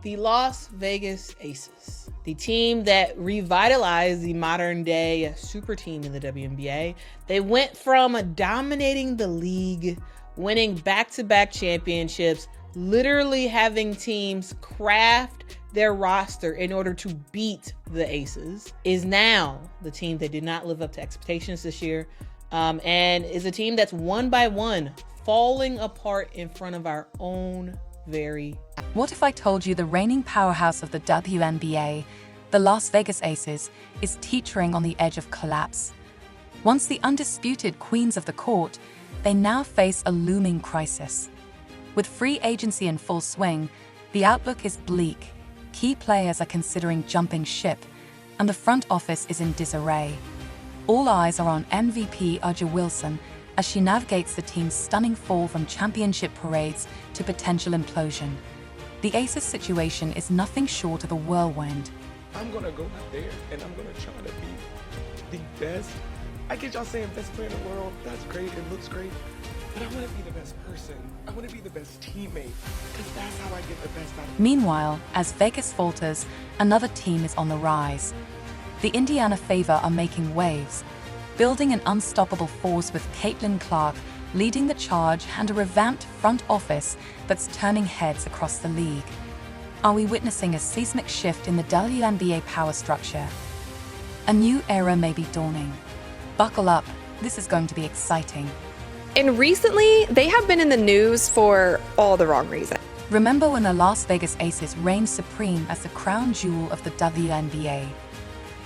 The Las Vegas Aces, the team that revitalized the modern day super team in the WNBA. They went from dominating the league, winning back-to-back championships, literally having teams craft their roster in order to beat the Aces, is now the team that did not live up to expectations this year, and is a team that's one by one falling apart in front of our own very eyes. What if I told you the reigning powerhouse of the WNBA, the Las Vegas Aces, is teetering on the edge of collapse? Once the undisputed queens of the court, they now face a looming crisis. With free agency in full swing, the outlook is bleak. Key players are considering jumping ship, and the front office is in disarray. All eyes are on MVP A'ja Wilson as she navigates the team's stunning fall from championship parades to potential implosion. The Aces situation is nothing short of a whirlwind. I'm gonna go out there and I'm gonna try to be the best. I get y'all saying best player in the world. That's great, it looks great. But I wanna be the best person. I wanna be the best teammate. Because that's how I get the best out of it. Meanwhile, as Vegas falters, another team is on the rise. The Indiana Fever are making waves, building an unstoppable force with Caitlin Clark leading the charge and a revamped front office that's turning heads across the league. Are we witnessing a seismic shift in the WNBA power structure? A new era may be dawning. Buckle up, this is going to be exciting. And recently, they have been in the news for all the wrong reasons. Remember when the Las Vegas Aces reigned supreme as the crown jewel of the WNBA?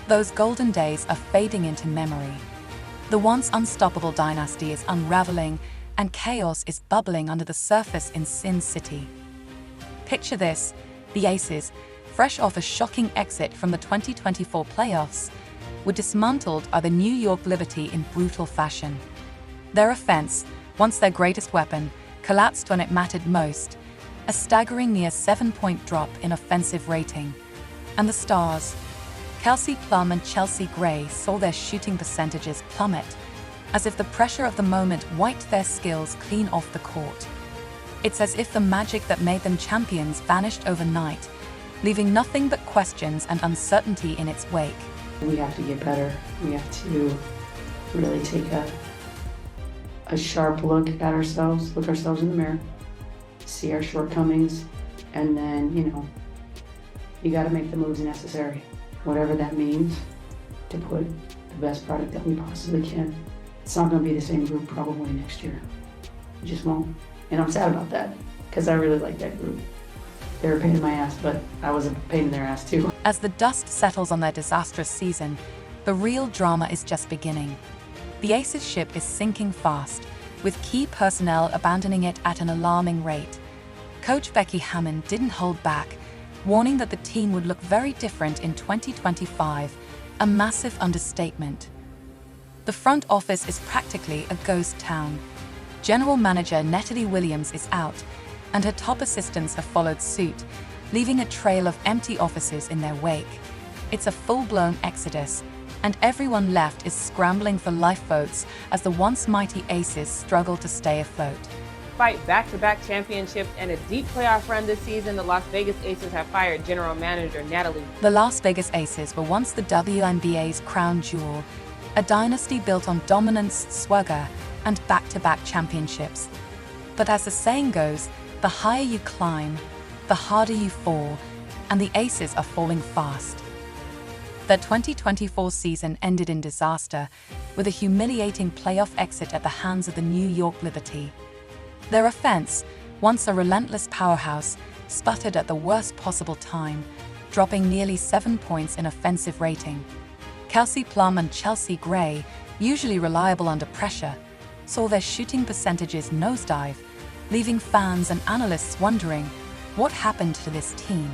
Those golden days are fading into memory. The once unstoppable dynasty is unraveling, and chaos is bubbling under the surface in Sin City. Picture this: the Aces, fresh off a shocking exit from the 2024 playoffs, were dismantled by the New York Liberty in brutal fashion. Their offense, once their greatest weapon, collapsed when it mattered most, a staggering near 7-point drop in offensive rating. And the stars, Kelsey Plum and Chelsea Gray, saw their shooting percentages plummet, as if the pressure of the moment wiped their skills clean off the court. It's as if the magic that made them champions vanished overnight, leaving nothing but questions and uncertainty in its wake. We have to get better. We have to really take a sharp look at ourselves, look ourselves in the mirror, see our shortcomings, and then, you got to make the moves necessary. Whatever that means, to put the best product that we possibly can. It's not going to be the same group probably next year. It just won't. And I'm sad about that, because I really like that group. They were a pain in my ass, but I was a pain in their ass too. As the dust settles on their disastrous season, the real drama is just beginning. The Aces ship is sinking fast, with key personnel abandoning it at an alarming rate. Coach Becky Hammon didn't hold back, warning that the team would look very different in 2025, a massive understatement. The front office is practically a ghost town. General manager Natalie Williams is out, and her top assistants have followed suit, leaving a trail of empty offices in their wake. It's a full-blown exodus, and everyone left is scrambling for lifeboats as the once mighty Aces struggle to stay afloat. Despite back-to-back championships and a deep playoff run this season, the Las Vegas Aces have fired general manager Natalie. The Las Vegas Aces were once the WNBA's crown jewel, a dynasty built on dominance, swagger, and back-to-back championships. But as the saying goes, the higher you climb, the harder you fall, and the Aces are falling fast. Their 2024 season ended in disaster, with a humiliating playoff exit at the hands of the New York Liberty. Their offense, once a relentless powerhouse, sputtered at the worst possible time, dropping nearly 7 points in offensive rating. Kelsey Plum and Chelsea Gray, usually reliable under pressure, saw their shooting percentages nosedive, leaving fans and analysts wondering what happened to this team.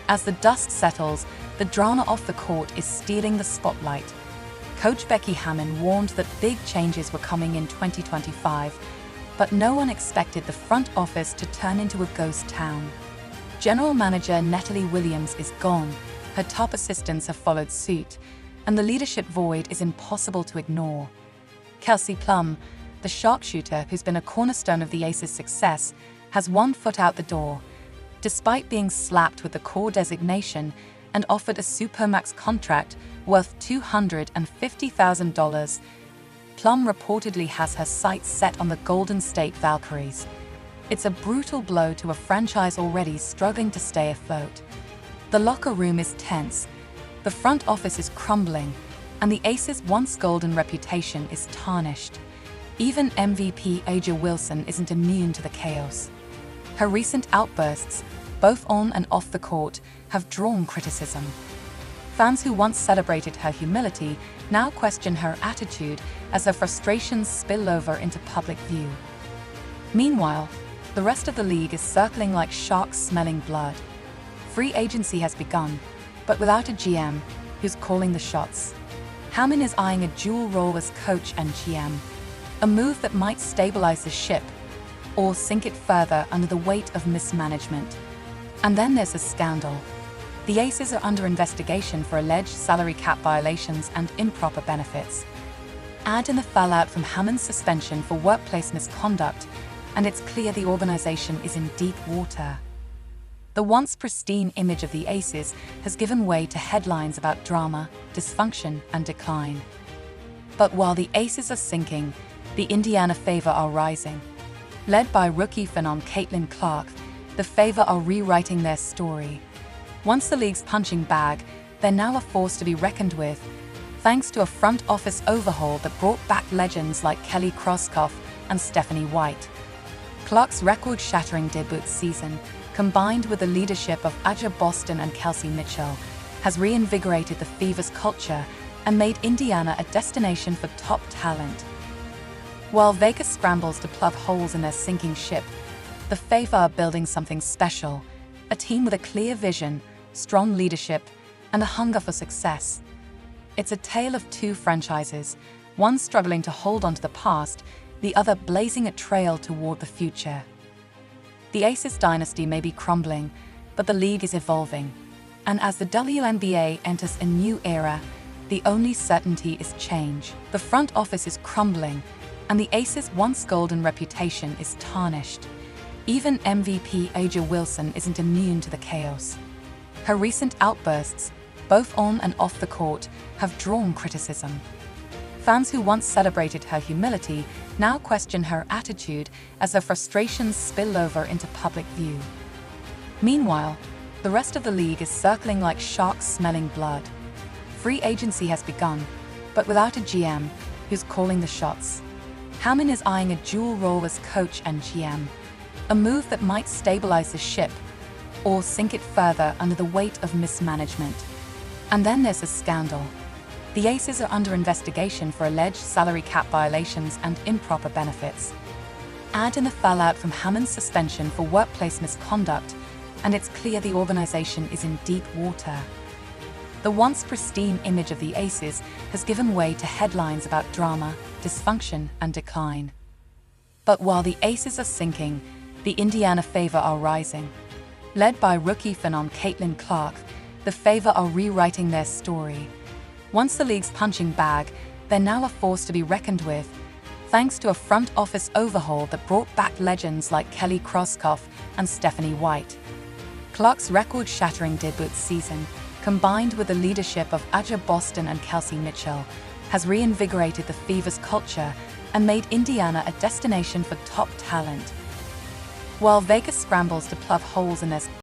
As the dust settles, the drama off the court is stealing the spotlight. Coach Becky Hammon warned that big changes were coming in 2025, but no one expected the front office to turn into a ghost town. General manager Natalie Williams is gone, her top assistants have followed suit, and the leadership void is impossible to ignore. Kelsey Plum, the sharpshooter who's been a cornerstone of the Aces' success, has one foot out the door, Despite being slapped with the core designation and offered a supermax contract worth $250,000, Plum reportedly has her sights set on the Golden State Valkyries. It's a brutal blow to a franchise already struggling to stay afloat. The locker room is tense, the front office is crumbling, and the Aces' once golden reputation is tarnished. Even MVP A'ja Wilson isn't immune to the chaos. Her recent outbursts, both on and off the court, have drawn criticism. Fans who once celebrated her humility now question her attitude as her frustrations spill over into public view. Meanwhile, the rest of the league is circling like sharks smelling blood. Free agency has begun, but without a GM who's calling the shots. Hammond is eyeing a dual role as coach and GM, a move that might stabilize the ship or sink it further under the weight of mismanagement. And then there's a scandal. The Aces are under investigation for alleged salary cap violations and improper benefits. Add in the fallout from Hammond's suspension for workplace misconduct, and it's clear the organization is in deep water. The once pristine image of the Aces has given way to headlines about drama, dysfunction, and decline. But while the Aces are sinking, the Indiana Fever are rising. Led by rookie phenom Caitlin Clark, the Fever are rewriting their story. Once the league's punching bag, they're now a force to be reckoned with, thanks to a front office overhaul that brought back legends like Kelly Kroskoff and Stephanie White. Clark's record-shattering debut season, combined with the leadership of A'ja Boston and Kelsey Mitchell, has reinvigorated the Fever's culture and made Indiana a destination for top talent. While Vegas scrambles to plug holes in their sinking ship, the Fever are building something special, a team with a clear vision, strong leadership, and a hunger for success. It's a tale of two franchises, one struggling to hold on to the past, the other blazing a trail toward the future. The Aces dynasty may be crumbling, but the league is evolving. And as the WNBA enters a new era, the only certainty is change. The front office is crumbling, and the Aces' once golden reputation is tarnished. Even MVP A'ja Wilson isn't immune to the chaos. Her recent outbursts, both on and off the court, have drawn criticism. Fans who once celebrated her humility now question her attitude as her frustrations spill over into public view. Meanwhile, the rest of the league is circling like sharks smelling blood. Free agency has begun, but without a GM who's calling the shots. Hammond is eyeing a dual role as coach and GM, a move that might stabilize the ship or sink it further under the weight of mismanagement. And then there's a scandal. The Aces are under investigation for alleged salary cap violations and improper benefits. Add in the fallout from Hammond's suspension for workplace misconduct, and it's clear the organization is in deep water. The once pristine image of the Aces has given way to headlines about drama, dysfunction, and decline. But while the Aces are sinking, the Indiana Fever are rising. Led by rookie phenom Caitlin Clark, the Fever are rewriting their story. Once the league's punching bag, they're now a force to be reckoned with, thanks to a front office overhaul that brought back legends like Kelly Kroskoff and Stephanie White. Clark's record-shattering debut season, combined with the leadership of A'ja Boston and Kelsey Mitchell, has reinvigorated the Fever's culture and made Indiana a destination for top talent. While Vegas scrambles to plug holes in their